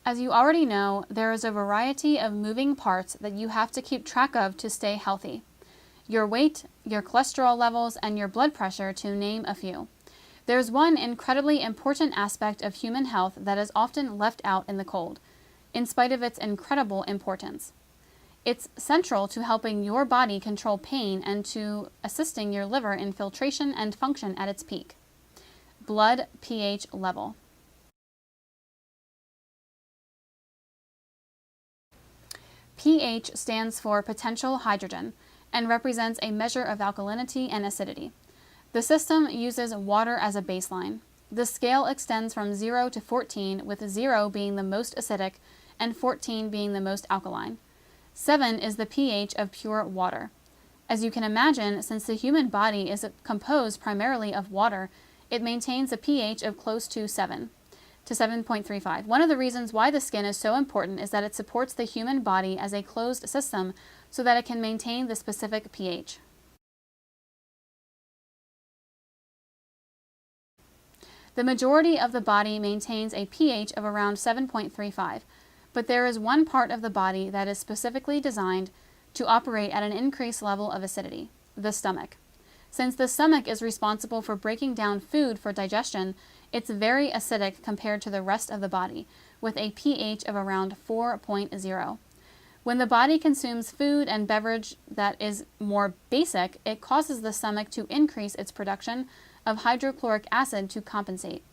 As you already know, there is a variety of moving parts that you have to keep track of to stay healthy. Your weight, your cholesterol levels, and your blood pressure, to name a few. There's one incredibly important aspect of human health that is often left out in the cold, in spite of its incredible importance. It's central to helping your body control pain and to assisting your liver in filtration and function at its peak. Blood pH level. pH stands for potential hydrogen and represents a measure of alkalinity and acidity. The system uses water as a baseline. The scale extends from 0 to 14, with 0 being the most acidic and 14 being the most alkaline. 7 is the pH of pure water. As you can imagine, since the human body is composed primarily of water, it maintains a pH of close to 7 to 7.35. One of the reasons why the skin is so important is that it supports the human body as a closed system so that it can maintain the specific pH. The majority of the body maintains a pH of around 7.35, but there is one part of the body that is specifically designed to operate at an increased level of acidity, the stomach. Since the stomach is responsible for breaking down food for digestion, it's very acidic compared to the rest of the body, with a pH of around 4.0. When the body consumes food and beverage that is more basic, it causes the stomach to increase its production of hydrochloric acid to compensate.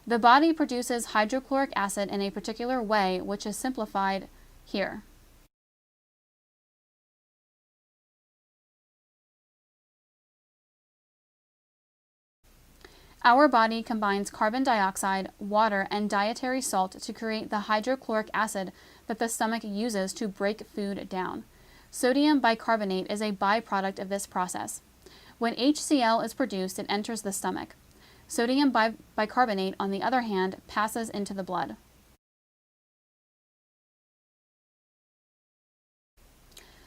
The body produces hydrochloric acid in a particular way, which is simplified here. Our body combines carbon dioxide, water, and dietary salt to create the hydrochloric acid that the stomach uses to break food down. Sodium bicarbonate is a byproduct of this process. When HCl is produced, it enters the stomach. Sodium bicarbonate, on the other hand, passes into the blood.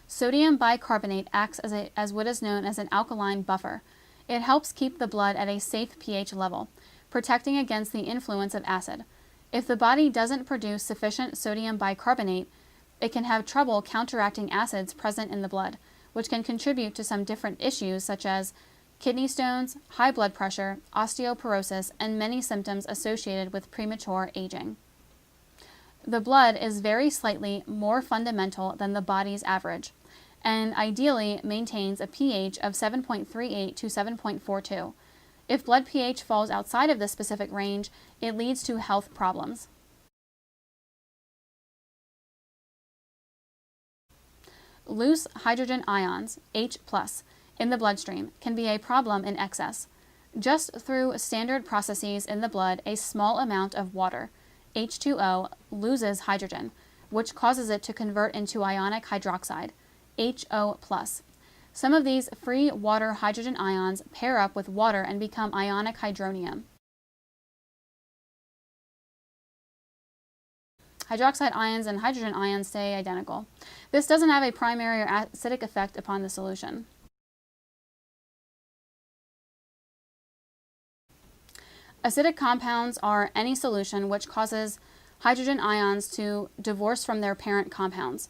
Sodium bicarbonate acts as what is known as an alkaline buffer. It helps keep the blood at a safe pH level, protecting against the influence of acid. If the body doesn't produce sufficient sodium bicarbonate, it can have trouble counteracting acids present in the blood, which can contribute to some different issues such as kidney stones, high blood pressure, osteoporosis, and many symptoms associated with premature aging. The blood is very slightly more fundamental than the body's average, and ideally maintains a pH of 7.38 to 7.42. If blood pH falls outside of this specific range, it leads to health problems. Loose hydrogen ions, H+, in the bloodstream can be a problem in excess. Just through standard processes in the blood, a small amount of water, H2O, loses hydrogen, which causes it to convert into ionic hydroxide, HO+. Some of these free water hydrogen ions pair up with water and become ionic hydronium. Hydroxide ions and hydrogen ions stay identical. This doesn't have a primary or acidic effect upon the solution. Acidic compounds are any solution which causes hydrogen ions to divorce from their parent compounds.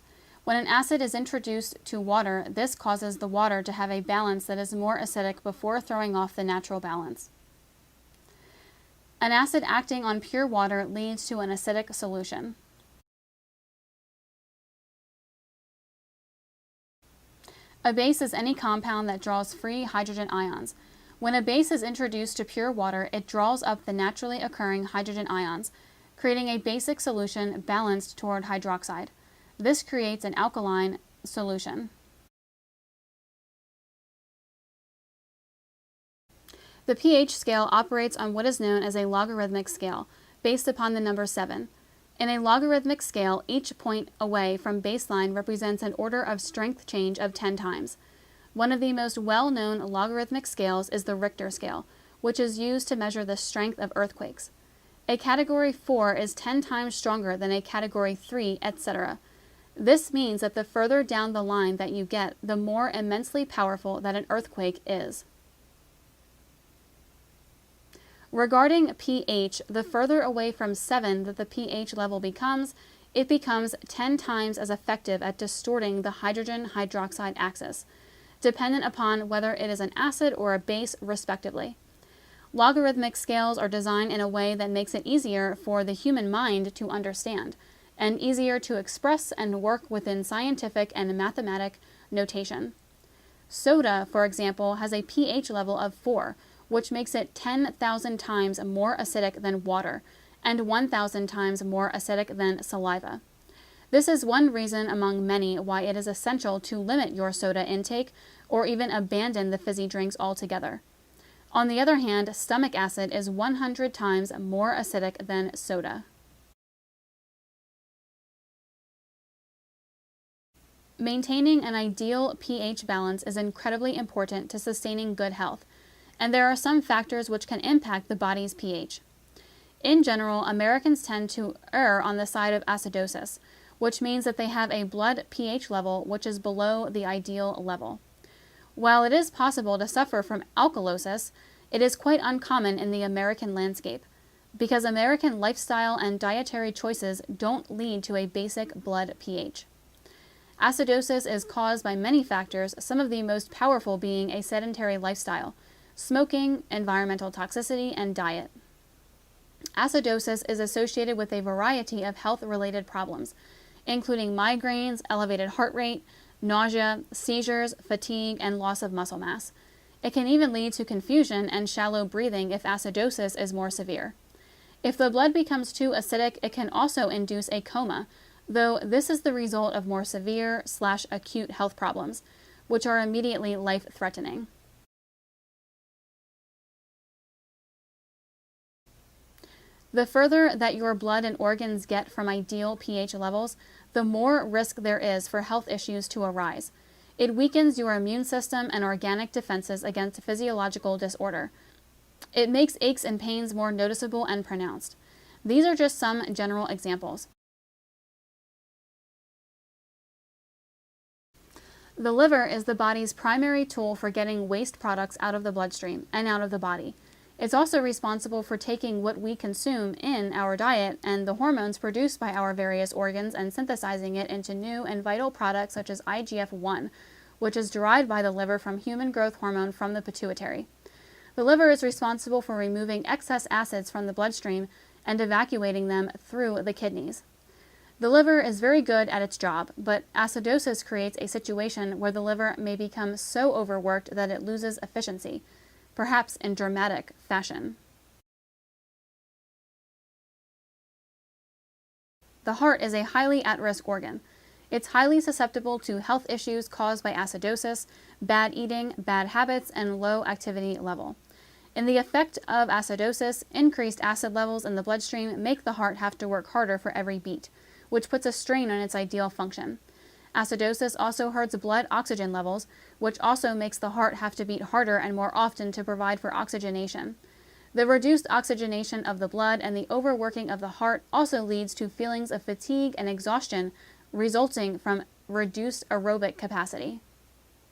When an acid is introduced to water, this causes the water to have a balance that is more acidic before throwing off the natural balance. An acid acting on pure water leads to an acidic solution. A base is any compound that draws free hydrogen ions. When a base is introduced to pure water, it draws up the naturally occurring hydrogen ions, creating a basic solution balanced toward hydroxide. This creates an alkaline solution. The pH scale operates on what is known as a logarithmic scale, based upon the number 7. In a logarithmic scale, each point away from baseline represents an order of strength change of 10 times. One of the most well-known logarithmic scales is the Richter scale, which is used to measure the strength of earthquakes. A category 4 is 10 times stronger than a category 3, etc. This means that the further down the line that you get, the more immensely powerful that an earthquake is. Regarding pH, the further away from 7 that the pH level becomes, it becomes 10 times as effective at distorting the hydrogen hydroxide axis, dependent upon whether it is an acid or a base, respectively. Logarithmic scales are designed in a way that makes it easier for the human mind to understand, and easier to express and work within scientific and mathematic notation. Soda, for example, has a pH level of 4, which makes it 10,000 times more acidic than water, and 1,000 times more acidic than saliva. This is one reason among many why it is essential to limit your soda intake or even abandon the fizzy drinks altogether. On the other hand, stomach acid is 100 times more acidic than soda. Maintaining an ideal pH balance is incredibly important to sustaining good health, and there are some factors which can impact the body's pH. In general, Americans tend to err on the side of acidosis, which means that they have a blood pH level which is below the ideal level. While it is possible to suffer from alkalosis, it is quite uncommon in the American landscape, because American lifestyle and dietary choices don't lead to a basic blood pH. Acidosis is caused by many factors, some of the most powerful being a sedentary lifestyle, smoking, environmental toxicity, and diet. Acidosis is associated with a variety of health-related problems, including migraines, elevated heart rate, nausea, seizures, fatigue, and loss of muscle mass. It can even lead to confusion and shallow breathing if acidosis is more severe. If the blood becomes too acidic, it can also induce a coma, though this is the result of more severe/acute health problems, which are immediately life-threatening. The further that your blood and organs get from ideal pH levels, the more risk there is for health issues to arise. It weakens your immune system and organic defenses against physiological disorder. It makes aches and pains more noticeable and pronounced. These are just some general examples. The liver is the body's primary tool for getting waste products out of the bloodstream and out of the body. It's also responsible for taking what we consume in our diet and the hormones produced by our various organs and synthesizing it into new and vital products such as IGF-1, which is derived by the liver from human growth hormone from the pituitary. The liver is responsible for removing excess acids from the bloodstream and evacuating them through the kidneys. The liver is very good at its job, but acidosis creates a situation where the liver may become so overworked that it loses efficiency, perhaps in dramatic fashion. The heart is a highly at-risk organ. It's highly susceptible to health issues caused by acidosis, bad eating, bad habits, and low activity level. In the effect of acidosis, increased acid levels in the bloodstream make the heart have to work harder for every beat, which puts a strain on its ideal function. Acidosis also hurts blood oxygen levels, which also makes the heart have to beat harder and more often to provide for oxygenation. The reduced oxygenation of the blood and the overworking of the heart also leads to feelings of fatigue and exhaustion resulting from reduced aerobic capacity.